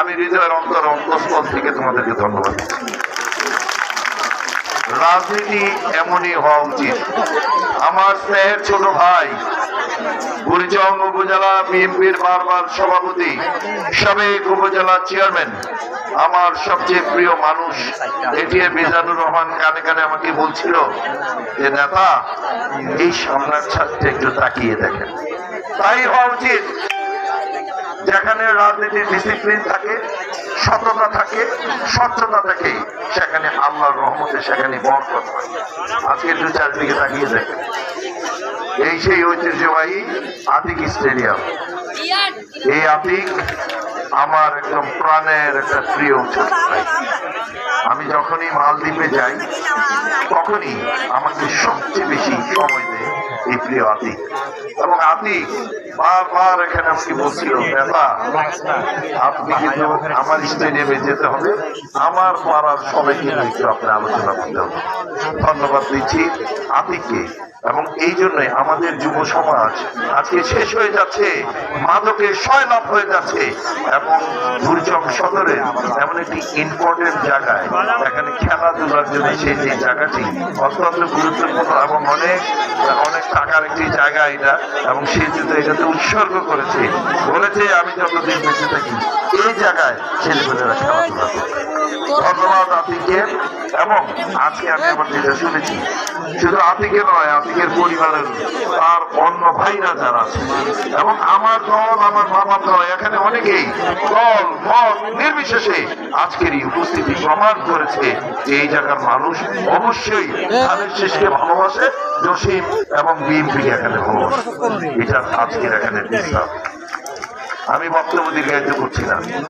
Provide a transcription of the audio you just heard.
আমি হৃদয়ের অন্তঃস্থল থেকে তোমাদেরকে ধন্যবাদ। রাজনীতি এমনই হওয়া উচিত। আমার স্নেহের ছোট ভাই, বুড়িচং উপজেলা বিএনপির বারবার সভাপতি, সাবেক উপজেলা চেয়ারম্যান, আমার সবচেয়ে প্রিয় মানুষ এটিএম মিজানুর রহমান কানে কানে আমাকে বলছিল যে নেতা, এই সামনের ছাত্রটা একটু তাকিয়ে দেখেন। তাই হওয়া উচিত। যেখানে রাজনীতির ডিসিপ্লিন থাকে, সততা থাকে, স্বচ্ছতা থাকে, সেখানে আল্লাহর রহমতে সেখানে বরকত হয়। আজকে দু চারদিকে তাকিয়ে দেখেন, এই সেই ঐতিহ্যবাহী আতিক স্টেডিয়াম। এই আতিক আমার একদম প্রাণের একটা প্রিয় ছোট ভাই। আমি যখনই মালদ্বীপে যাই তখনই আমাকে সবচেয়ে বেশি সময় দেয় এই প্রিয় আতিক। এবং আতিক বারবার এখানে আমাকে বলছিল, নেতা আপনি কিন্তু আমার স্টেডিয়ামে যেতে হবে, আমার পাড়ার সবাইকে একটু আপনার আলোচনা করতে হবে। ধন্যবাদ দিচ্ছি আতিককে। এবং এই জন্যই আমাদের যুব সমাজ আজকে শেষ হয়ে যাচ্ছে, মাদকের সয়লাভ হয়ে যাচ্ছে। এবং বুড়িচং সদরের এমন একটি ইম্পর্টেন্ট জায়গায়, এখানে খেলাধুলার জন্য সেই যে জায়গাটি অত্যন্ত গুরুত্বপূর্ণ এবং অনেক অনেক টাকার একটি জায়গা এটা। এবং সে যদি এটাতে উৎসর্গ করেছে, বলেছে আমি যতদিন বেঁচে থাকি এই জায়গায় ছেলেমেয়েরা খেলাধুলা করবে। ধন্যবাদ আতিককে। এবং আজকে আমি আমার যেটা শুনেছি, শুধু আতিকে নয়, আতিকের পরিবারের তার অন্য ভাইরা যারা আছে এবং আমার দল, আমার মামার দল, এখানে অনেকেই দল মত নির্বিশেষে আজকের এই উপস্থিতি প্রমাণ করেছে যে এই জায়গার মানুষ অবশ্যই ধানের শেষকে ভালোবাসে, জসিম এবং বিএনপিকে এখানে ভালোবাসে। এটা আজকের এখানে বিশ্বাস। আমি বক্তব্য দীর্ঘায়িত করছি না।